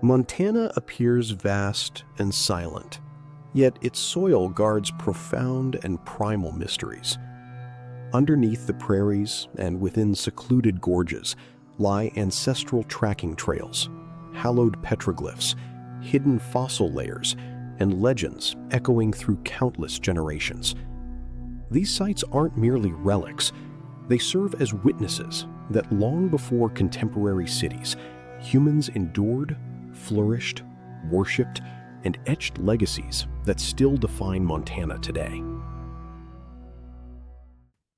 Montana appears vast and silent, yet its soil guards profound and primal mysteries. Underneath the prairies and within secluded gorges lie ancestral tracking trails, hallowed petroglyphs, hidden fossil layers, and legends echoing through countless generations. These sites aren't merely relics, they serve as witnesses that long before contemporary cities, humans endured, flourished, worshipped, and etched legacies that still define Montana today.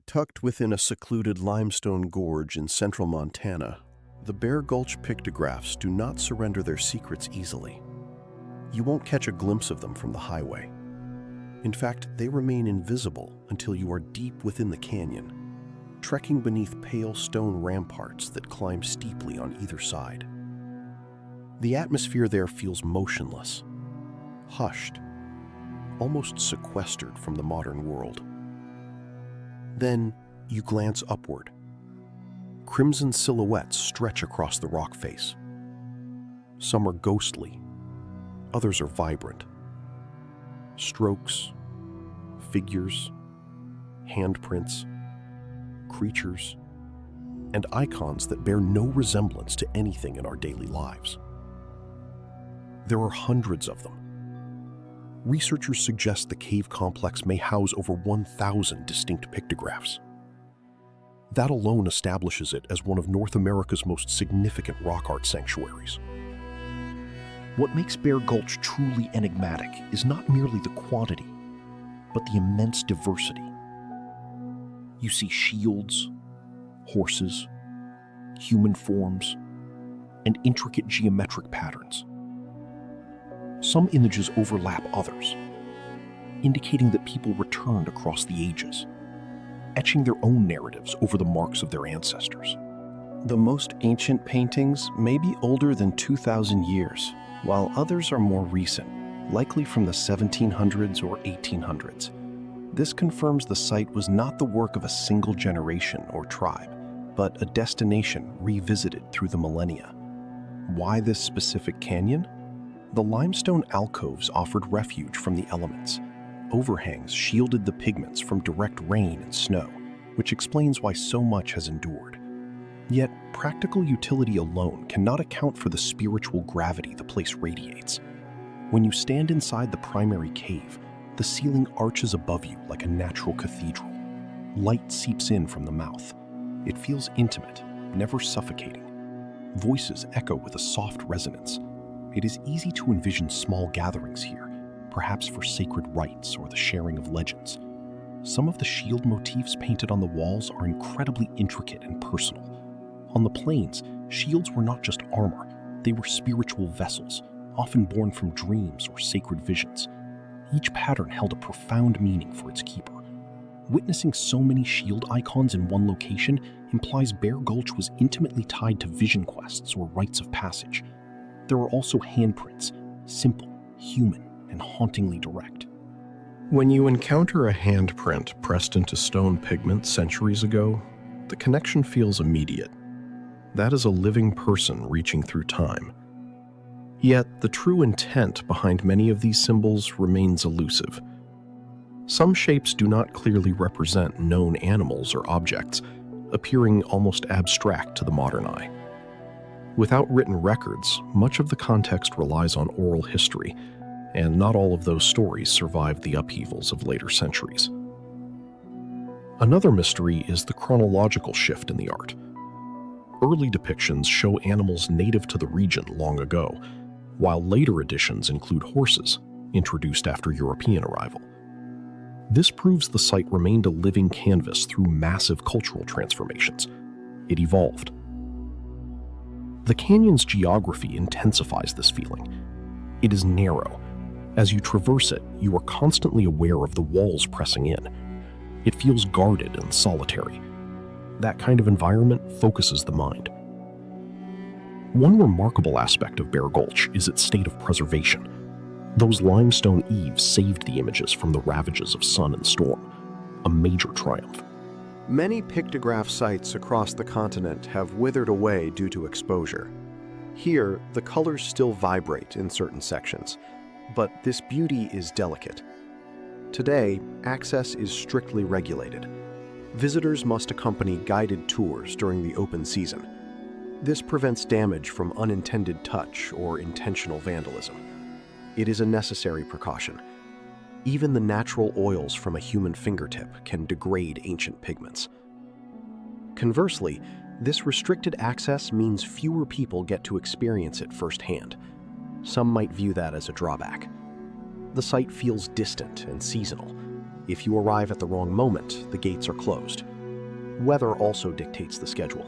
Tucked within a secluded limestone gorge in central Montana, the Bear Gulch pictographs do not surrender their secrets easily. You won't catch a glimpse of them from the highway. In fact, they remain invisible until you are deep within the canyon, trekking beneath pale stone ramparts that climb steeply on either side. The atmosphere there feels motionless, hushed, almost sequestered from the modern world. Then you glance upward. Crimson silhouettes stretch across the rock face. Some are ghostly, others are vibrant. Strokes, figures, handprints, creatures, and icons that bear no resemblance to anything in our daily lives. There are hundreds of them. Researchers suggest the cave complex may house over 1,000 distinct pictographs. That alone establishes it as one of North America's most significant rock art sanctuaries. What makes Bear Gulch truly enigmatic is not merely the quantity, but the immense diversity. You see shields, horses, human forms, and intricate geometric patterns. Some images overlap others, indicating that people returned across the ages, etching their own narratives over the marks of their ancestors. The most ancient paintings may be older than 2,000 years, while others are more recent, likely from the 1700s or 1800s. This confirms the site was not the work of a single generation or tribe, but a destination revisited through the millennia. Why this specific canyon? The limestone alcoves offered refuge from the elements. Overhangs shielded the pigments from direct rain and snow, which explains why so much has endured. Yet, practical utility alone cannot account for the spiritual gravity the place radiates. When you stand inside the primary cave, the ceiling arches above you like a natural cathedral. Light seeps in from the mouth. It feels intimate, never suffocating. Voices echo with a soft resonance. It is easy to envision small gatherings here, perhaps for sacred rites or the sharing of legends. Some of the shield motifs painted on the walls are incredibly intricate and personal. On the plains, shields were not just armor, they were spiritual vessels, often born from dreams or sacred visions. Each pattern held a profound meaning for its keeper. Witnessing so many shield icons in one location implies Bear Gulch was intimately tied to vision quests or rites of passage. There are also handprints, simple, human, and hauntingly direct. When you encounter a handprint pressed into stone pigment centuries ago, the connection feels immediate. That is a living person reaching through time. Yet, the true intent behind many of these symbols remains elusive. Some shapes do not clearly represent known animals or objects, appearing almost abstract to the modern eye. Without written records, much of the context relies on oral history, and not all of those stories survived the upheavals of later centuries. Another mystery is the chronological shift in the art. Early depictions show animals native to the region long ago, while later editions include horses, introduced after European arrival. This proves the site remained a living canvas through massive cultural transformations. It evolved. The canyon's geography intensifies this feeling. It is narrow. As you traverse it, you are constantly aware of the walls pressing in. It feels guarded and solitary. That kind of environment focuses the mind. One remarkable aspect of Bear Gulch is its state of preservation. Those limestone eaves saved the images from the ravages of sun and storm, a major triumph. Many pictograph sites across the continent have withered away due to exposure. Here, the colors still vibrate in certain sections, but this beauty is delicate. Today, access is strictly regulated. Visitors must accompany guided tours during the open season. This prevents damage from unintended touch or intentional vandalism. It is a necessary precaution. Even the natural oils from a human fingertip can degrade ancient pigments. Conversely, this restricted access means fewer people get to experience it firsthand. Some might view that as a drawback. The site feels distant and seasonal. If you arrive at the wrong moment, the gates are closed. Weather also dictates the schedule,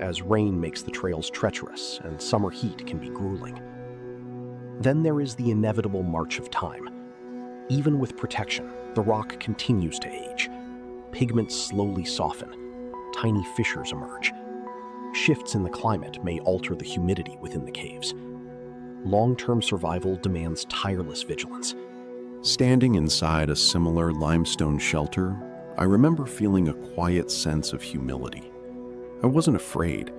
as rain makes the trails treacherous and summer heat can be grueling. Then there is the inevitable march of time. Even with protection, the rock continues to age. Pigments slowly soften. Tiny fissures emerge. Shifts in the climate may alter the humidity within the caves. Long-term survival demands tireless vigilance. Standing inside a similar limestone shelter, I remember feeling a quiet sense of humility. I wasn't afraid.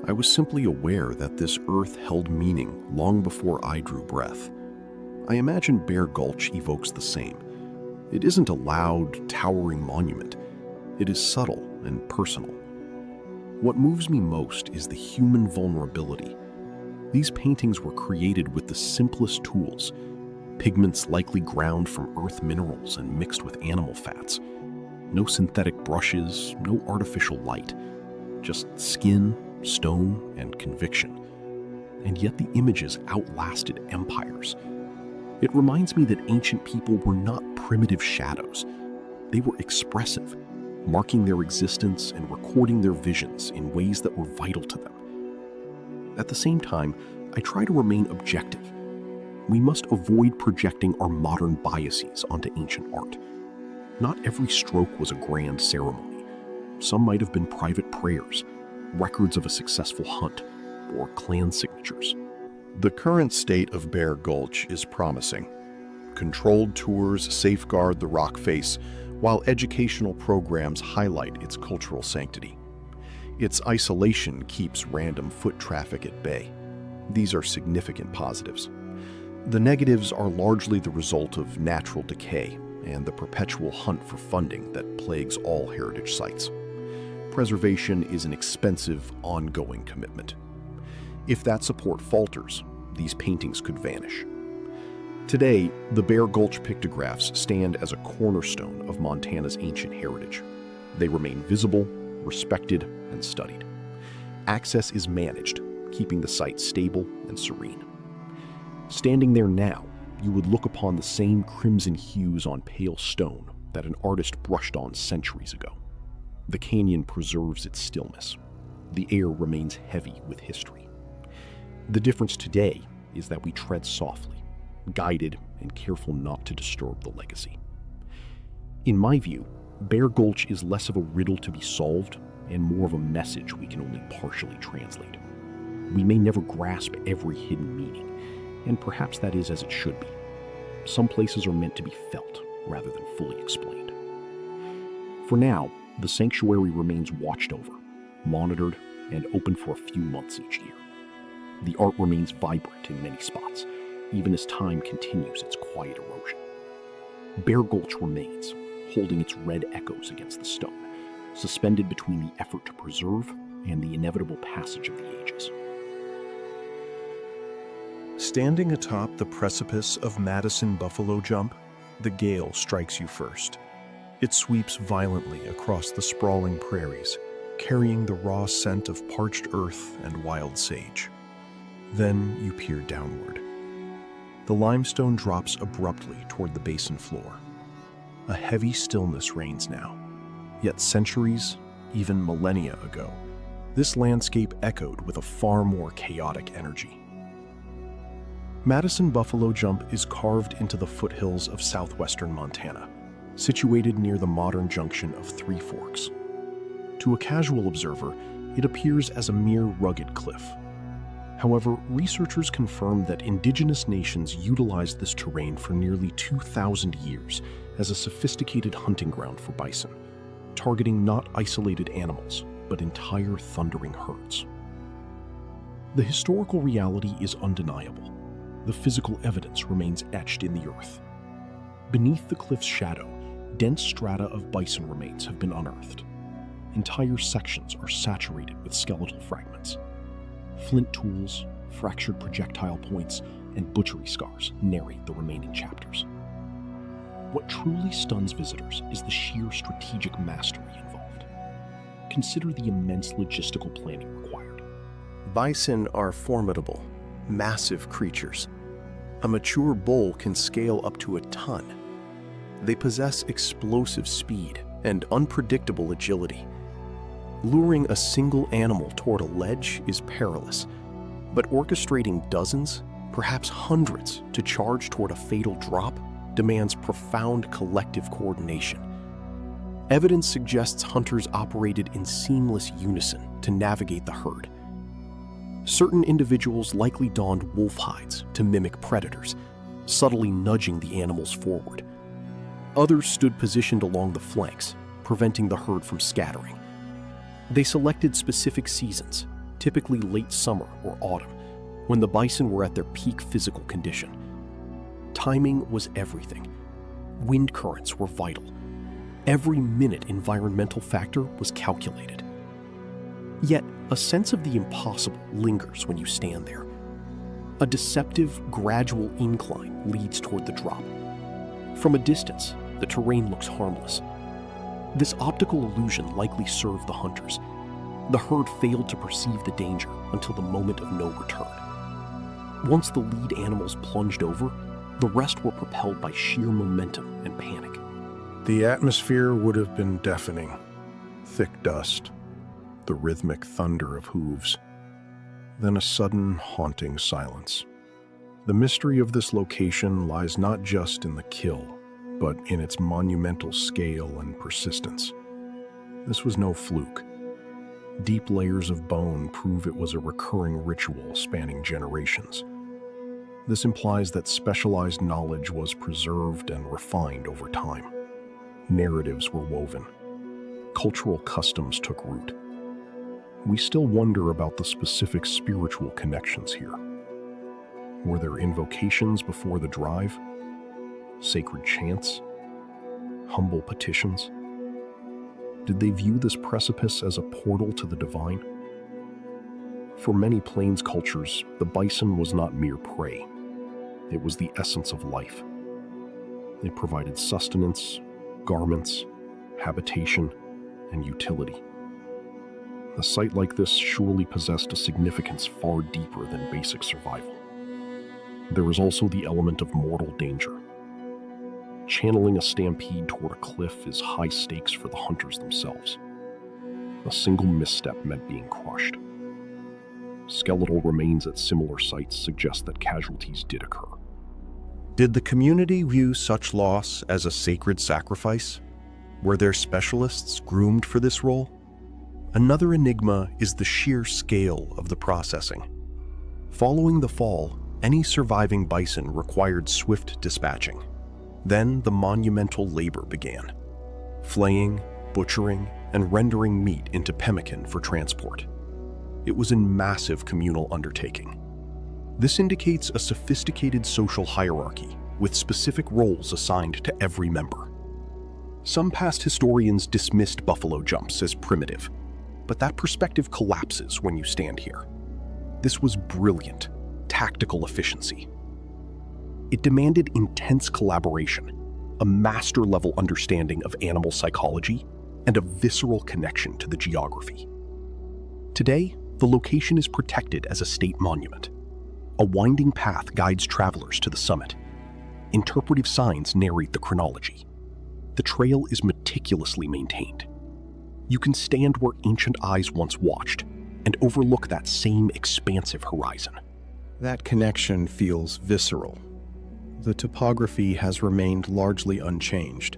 I was simply aware that this earth held meaning long before I drew breath. I imagine Bear Gulch evokes the same. It isn't a loud, towering monument. It is subtle and personal. What moves me most is the human vulnerability. These paintings were created with the simplest tools, pigments likely ground from earth minerals and mixed with animal fats. No synthetic brushes, no artificial light, just skin, stone, and conviction. And yet the images outlasted empires. It reminds me that ancient people were not primitive shadows. They were expressive, marking their existence and recording their visions in ways that were vital to them. At the same time, I try to remain objective. We must avoid projecting our modern biases onto ancient art. Not every stroke was a grand ceremony. Some might have been private prayers, records of a successful hunt, or clan signatures. The current state of Bear Gulch is promising. Controlled tours safeguard the rock face, while educational programs highlight its cultural sanctity. Its isolation keeps random foot traffic at bay. These are significant positives. The negatives are largely the result of natural decay and the perpetual hunt for funding that plagues all heritage sites. Preservation is an expensive, ongoing commitment. If that support falters, these paintings could vanish. Today, the Bear Gulch pictographs stand as a cornerstone of Montana's ancient heritage. They remain visible, respected, and studied. Access is managed, keeping the site stable and serene. Standing there now, you would look upon the same crimson hues on pale stone that an artist brushed on centuries ago. The canyon preserves its stillness. The air remains heavy with history. The difference today is that we tread softly, guided and careful not to disturb the legacy. In my view, Bear Gulch is less of a riddle to be solved and more of a message we can only partially translate. We may never grasp every hidden meaning, and perhaps that is as it should be. Some places are meant to be felt rather than fully explained. For now, the sanctuary remains watched over, monitored, and open for a few months each year. The art remains vibrant in many spots, even as time continues its quiet erosion. Bear Gulch remains, holding its red echoes against the stone, suspended between the effort to preserve and the inevitable passage of the ages. Standing atop the precipice of Madison Buffalo Jump, the gale strikes you first. It sweeps violently across the sprawling prairies, carrying the raw scent of parched earth and wild sage. Then you peer downward. The limestone drops abruptly toward the basin floor. A heavy stillness reigns now. Yet centuries, even millennia ago, this landscape echoed with a far more chaotic energy. Madison Buffalo Jump is carved into the foothills of southwestern Montana, situated near the modern junction of Three Forks. To a casual observer, it appears as a mere rugged cliff. However, researchers confirm that indigenous nations utilized this terrain for nearly 2,000 years as a sophisticated hunting ground for bison, targeting not isolated animals, but entire thundering herds. The historical reality is undeniable. The physical evidence remains etched in the earth. Beneath the cliff's shadow, dense strata of bison remains have been unearthed. Entire sections are saturated with skeletal fragments. Flint tools, fractured projectile points, and butchery scars narrate the remaining chapters. What truly stuns visitors is the sheer strategic mastery involved. Consider the immense logistical planning required. Bison are formidable, massive creatures. A mature bull can scale up to a ton. They possess explosive speed and unpredictable agility. Luring a single animal toward a ledge is perilous, but orchestrating dozens, perhaps hundreds, to charge toward a fatal drop demands profound collective coordination. Evidence suggests hunters operated in seamless unison to navigate the herd. Certain individuals likely donned wolf hides to mimic predators, subtly nudging the animals forward. Others stood positioned along the flanks, preventing the herd from scattering. They selected specific seasons, typically late summer or autumn, when the bison were at their peak physical condition. Timing was everything. Wind currents were vital. Every minute environmental factor was calculated. Yet, a sense of the impossible lingers when you stand there. A deceptive, gradual incline leads toward the drop. From a distance, the terrain looks harmless. This optical illusion likely served the hunters. The herd failed to perceive the danger until the moment of no return. Once the lead animals plunged over, the rest were propelled by sheer momentum and panic. The atmosphere would have been deafening. Thick dust, the rhythmic thunder of hooves, then a sudden, haunting silence. The mystery of this location lies not just in the kill, but in its monumental scale and persistence. This was no fluke. Deep layers of bone prove it was a recurring ritual spanning generations. This implies that specialized knowledge was preserved and refined over time. Narratives were woven. Cultural customs took root. We still wonder about the specific spiritual connections here. Were there invocations before the drive? Sacred chants? Humble petitions? Did they view this precipice as a portal to the divine? For many plains cultures, the bison was not mere prey. It was the essence of life. It provided sustenance, garments, habitation, and utility. A site like this surely possessed a significance far deeper than basic survival. There was also the element of mortal danger. Channeling a stampede toward a cliff is high stakes for the hunters themselves. A single misstep meant being crushed. Skeletal remains at similar sites suggest that casualties did occur. Did the community view such loss as a sacred sacrifice? Were there specialists groomed for this role? Another enigma is the sheer scale of the processing. Following the fall, any surviving bison required swift dispatching. Then the monumental labor began: flaying, butchering, and rendering meat into pemmican for transport. It was a massive communal undertaking. This indicates a sophisticated social hierarchy with specific roles assigned to every member. Some past historians dismissed buffalo jumps as primitive, but that perspective collapses when you stand here. This was brilliant, tactical efficiency. It demanded intense collaboration, a master-level understanding of animal psychology, and a visceral connection to the geography. Today, the location is protected as a state monument. A winding path guides travelers to the summit. Interpretive signs narrate the chronology. The trail is meticulously maintained. You can stand where ancient eyes once watched and overlook that same expansive horizon. That connection feels visceral. The topography has remained largely unchanged.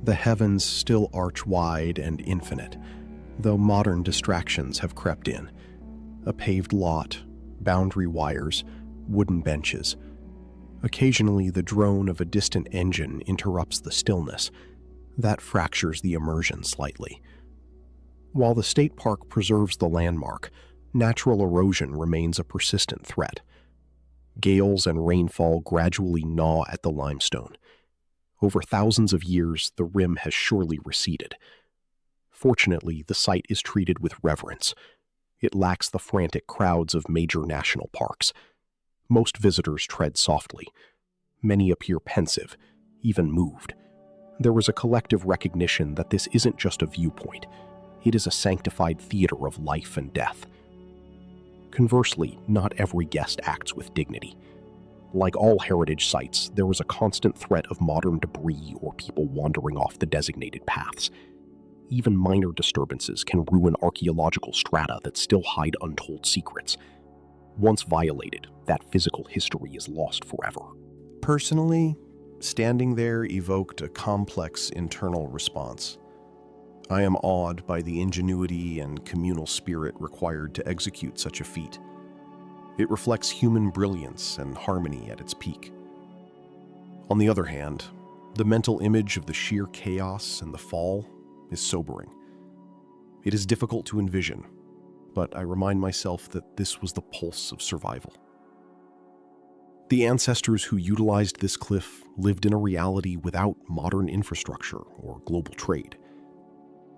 The heavens still arch wide and infinite, though modern distractions have crept in. A paved lot, boundary wires, wooden benches. Occasionally, the drone of a distant engine interrupts the stillness. That fractures the immersion slightly. While the state park preserves the landmark, Natural erosion remains a persistent threat. Gales and rainfall gradually gnaw at the limestone. Over thousands of years, the rim has surely receded. Fortunately, the site is treated with reverence. It lacks the frantic crowds of major national parks. Most visitors tread softly. Many appear pensive, even moved. There is a collective recognition that this isn't just a viewpoint. It is a sanctified theater of life and death. Conversely, not every guest acts with dignity. Like all heritage sites, there is a constant threat of modern debris or people wandering off the designated paths. Even minor disturbances can ruin archaeological strata that still hide untold secrets. Once violated, that physical history is lost forever. Personally, standing there evoked a complex internal response. I am awed by the ingenuity and communal spirit required to execute such a feat. It reflects human brilliance and harmony at its peak. On the other hand, the mental image of the sheer chaos and the fall is sobering. It is difficult to envision, but I remind myself that this was the pulse of survival. The ancestors who utilized this cliff lived in a reality without modern infrastructure or global trade.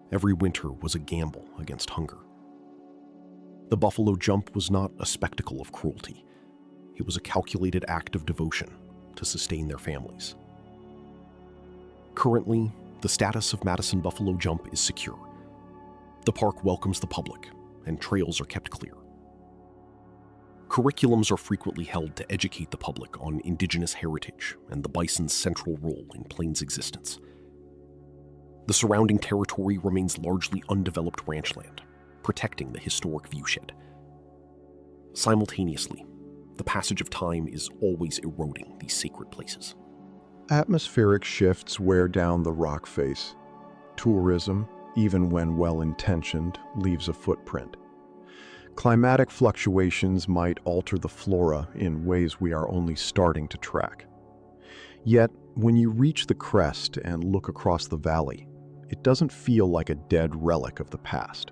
Every winter was a gamble against hunger. The buffalo jump was not a spectacle of cruelty. It was a calculated act of devotion to sustain their families. Currently, the status of Madison Buffalo Jump is secure. The park welcomes the public, and trails are kept clear. Curriculums are frequently held to educate the public on indigenous heritage and the bison's central role in Plains' existence. The surrounding territory remains largely undeveloped ranchland, protecting the historic viewshed. Simultaneously, the passage of time is always eroding these sacred places. Atmospheric shifts wear down the rock face. Tourism, even when well-intentioned, leaves a footprint. Climatic fluctuations might alter the flora in ways we are only starting to track. Yet, when you reach the crest and look across the valley, it doesn't feel like a dead relic of the past.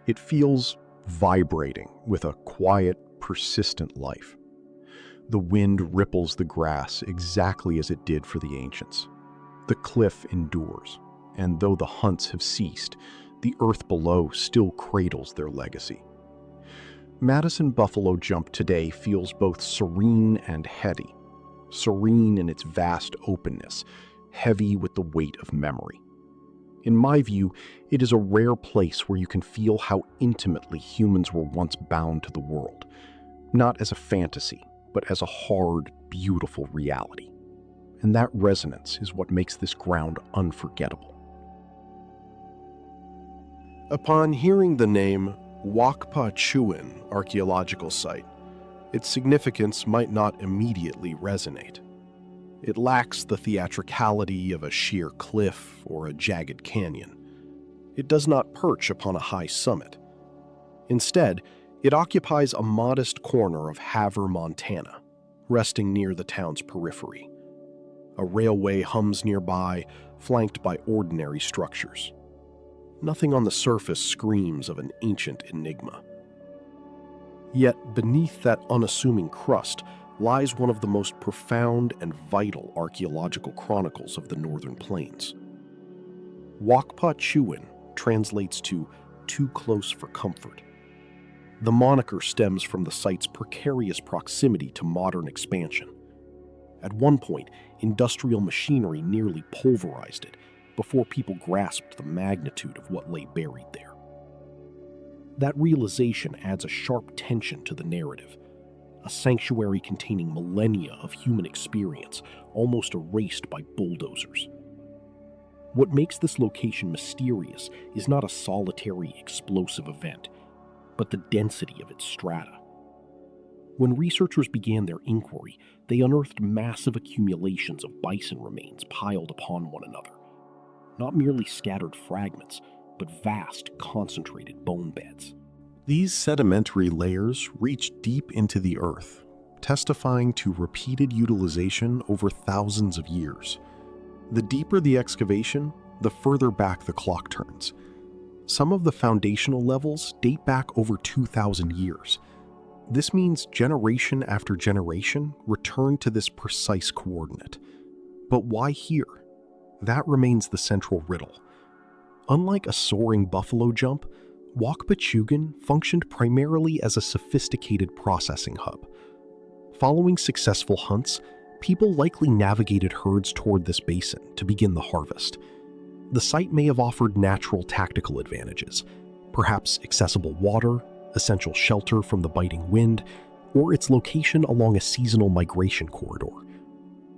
It feels vibrating with a quiet, persistent life. The wind ripples the grass exactly as it did for the ancients. The cliff endures, and though the hunts have ceased, the earth below still cradles their legacy. Madison Buffalo Jump today feels both serene and heady. Serene in its vast openness, heavy with the weight of memory. In my view, it is a rare place where you can feel how intimately humans were once bound to the world, not as a fantasy, but as a hard, beautiful reality. And that resonance is what makes this ground unforgettable. Upon hearing the name Wahkpa Chu'gn Archaeological Site, its significance might not immediately resonate. It lacks the theatricality of a sheer cliff or a jagged canyon. It does not perch upon a high summit. Instead, it occupies a modest corner of Havre, Montana, resting near the town's periphery. A railway hums nearby, flanked by ordinary structures. Nothing on the surface screams of an ancient enigma. Yet beneath that unassuming crust lies one of the most profound and vital archaeological chronicles of the Northern Plains. Wahkpa Chu'gn translates to "too close for comfort." The moniker stems from the site's precarious proximity to modern expansion. At one point, industrial machinery nearly pulverized it before people grasped the magnitude of what lay buried there. That realization adds a sharp tension to the narrative, a sanctuary containing millennia of human experience, almost erased by bulldozers. What makes this location mysterious is not a solitary, explosive event, but the density of its strata. When researchers began their inquiry, they unearthed massive accumulations of bison remains piled upon one another. Not merely scattered fragments, but vast, concentrated bone beds. These sedimentary layers reach deep into the earth, testifying to repeated utilization over thousands of years. The deeper the excavation, the further back the clock turns. Some of the foundational levels date back over 2,000 years. This means generation after generation returned to this precise coordinate. But why here? That remains the central riddle. Unlike a soaring buffalo jump, Wahkpa Chu'gn functioned primarily as a sophisticated processing hub. Following successful hunts, people likely navigated herds toward this basin to begin the harvest. The site may have offered natural tactical advantages, perhaps accessible water, essential shelter from the biting wind, or its location along a seasonal migration corridor.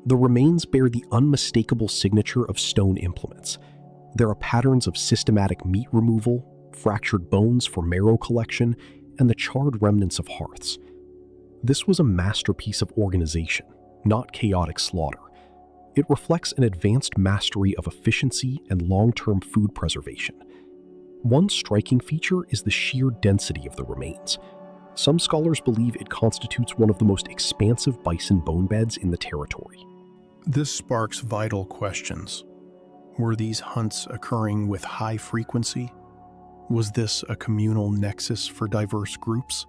The remains bear the unmistakable signature of stone implements. There are patterns of systematic meat removal, fractured bones for marrow collection, and the charred remnants of hearths. This was a masterpiece of organization, not chaotic slaughter. It reflects an advanced mastery of efficiency and long-term food preservation. One striking feature is the sheer density of the remains. Some scholars believe it constitutes one of the most expansive bison bone beds in the territory. This sparks vital questions. Were these hunts occurring with high frequency? Was this a communal nexus for diverse groups?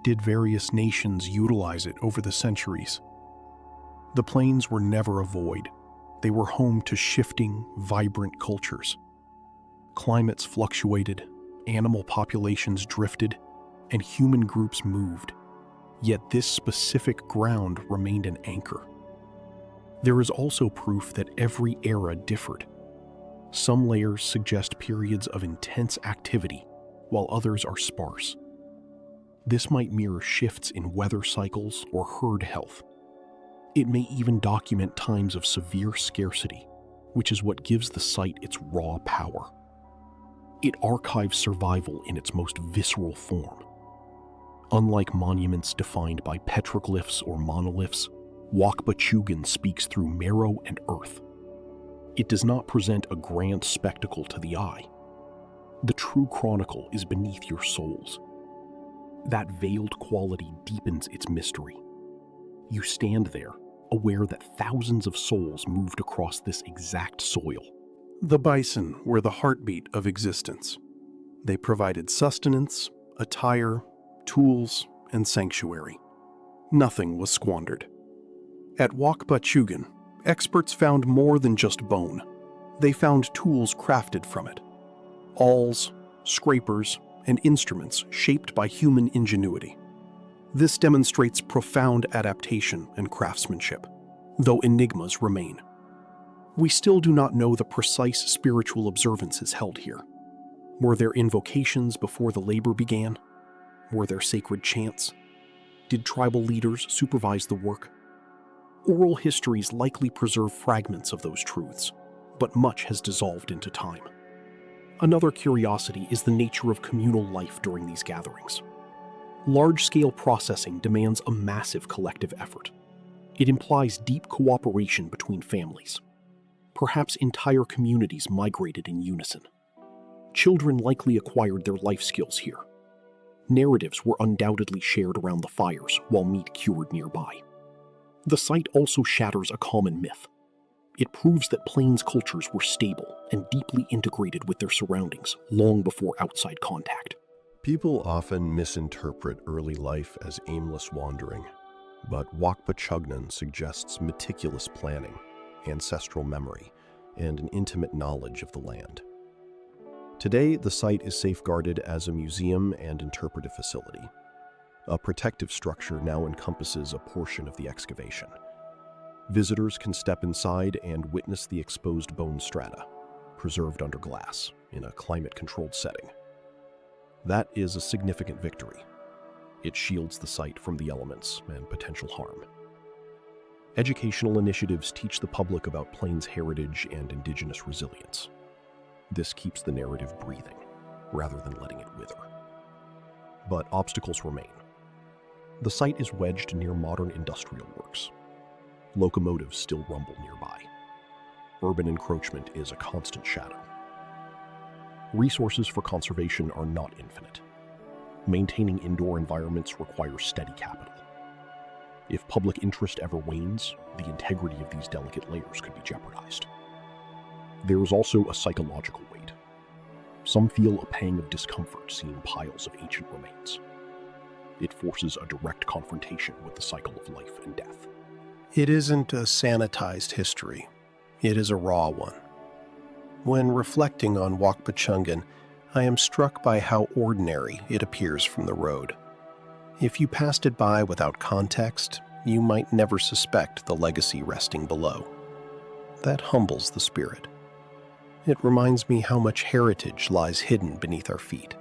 Did various nations utilize it over the centuries? The plains were never a void. They were home to shifting, vibrant cultures. Climates fluctuated, animal populations drifted, and human groups moved. Yet this specific ground remained an anchor. There is also proof that every era differed. Some layers suggest periods of intense activity, while others are sparse. This might mirror shifts in weather cycles or herd health. It may even document times of severe scarcity, which is what gives the site its raw power. It archives survival in its most visceral form. Unlike monuments defined by petroglyphs or monoliths, Wahkpa Chu'gn speaks through marrow and earth. It does not present a grand spectacle to the eye. The true chronicle is beneath your souls. That veiled quality deepens its mystery. You stand there, aware that thousands of souls moved across this exact soil. The bison were the heartbeat of existence. They provided sustenance, attire, tools, and sanctuary. Nothing was squandered. At Wahkpa Chu'gn, experts found more than just bone. They found tools crafted from it. Awls, scrapers, and instruments shaped by human ingenuity. This demonstrates profound adaptation and craftsmanship, though enigmas remain. We still do not know the precise spiritual observances held here. Were there invocations before the labor began? Were there sacred chants? Did tribal leaders supervise the work? Oral histories likely preserve fragments of those truths, but much has dissolved into time. Another curiosity is the nature of communal life during these gatherings. Large-scale processing demands a massive collective effort. It implies deep cooperation between families. Perhaps entire communities migrated in unison. Children likely acquired their life skills here. Narratives were undoubtedly shared around the fires while meat cured nearby. The site also shatters a common myth. It proves that plains cultures were stable and deeply integrated with their surroundings long before outside contact. People often misinterpret early life as aimless wandering, but Wahkpa Chu'gn suggests meticulous planning, ancestral memory, and an intimate knowledge of the land. Today, the site is safeguarded as a museum and interpretive facility. A protective structure now encompasses a portion of the excavation. Visitors can step inside and witness the exposed bone strata, preserved under glass in a climate-controlled setting. That is a significant victory. It shields the site from the elements and potential harm. Educational initiatives teach the public about Plains heritage and indigenous resilience. This keeps the narrative breathing, rather than letting it wither. But obstacles remain. The site is wedged near modern industrial works. Locomotives still rumble nearby. Urban encroachment is a constant shadow. Resources for conservation are not infinite. Maintaining indoor environments requires steady capital. If public interest ever wanes, the integrity of these delicate layers could be jeopardized. There is also a psychological weight. Some feel a pang of discomfort seeing piles of ancient remains. It forces a direct confrontation with the cycle of life and death. It isn't a sanitized history. It is a raw one. When reflecting on Wahkpa Chu'gn, I am struck by how ordinary it appears from the road. If you passed it by without context, you might never suspect the legacy resting below. That humbles the spirit. It reminds me how much heritage lies hidden beneath our feet.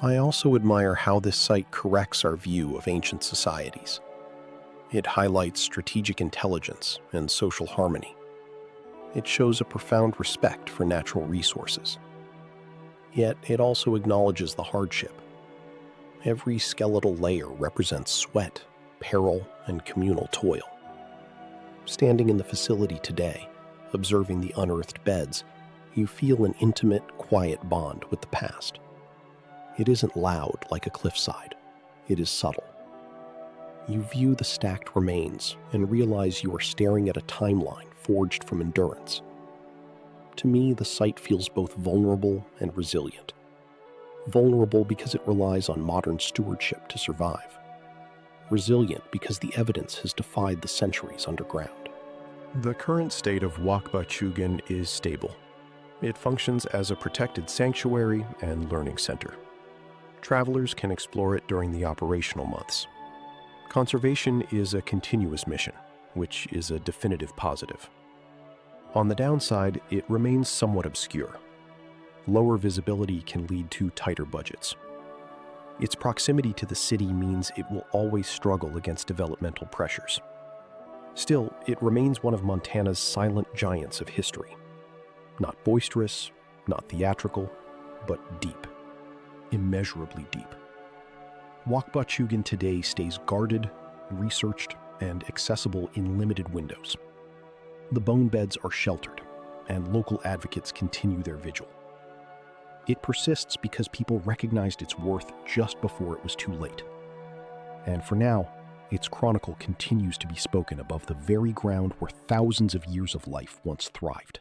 I also admire how this site corrects our view of ancient societies. It highlights strategic intelligence and social harmony. It shows a profound respect for natural resources. Yet it also acknowledges the hardship. Every skeletal layer represents sweat, peril, and communal toil. Standing in the facility today, observing the unearthed beds, you feel an intimate, quiet bond with the past. It isn't loud like a cliffside. It is subtle. You view the stacked remains and realize you are staring at a timeline forged from endurance. To me, the site feels both vulnerable and resilient. Vulnerable because it relies on modern stewardship to survive. Resilient because the evidence has defied the centuries underground. The current state of Wahkpa Chu'gn is stable. It functions as a protected sanctuary and learning center. Travelers can explore it during the operational months. Conservation is a continuous mission, which is a definitive positive. On the downside, it remains somewhat obscure. Lower visibility can lead to tighter budgets. Its proximity to the city means it will always struggle against developmental pressures. Still, it remains one of Montana's silent giants of history. Not boisterous, not theatrical, but deep. Immeasurably deep. Wahkpa Chu'gn today stays guarded, researched, and accessible in limited windows. The bone beds are sheltered, and local advocates continue their vigil. It persists because people recognized its worth just before it was too late. And for now, its chronicle continues to be spoken above the very ground where thousands of years of life once thrived.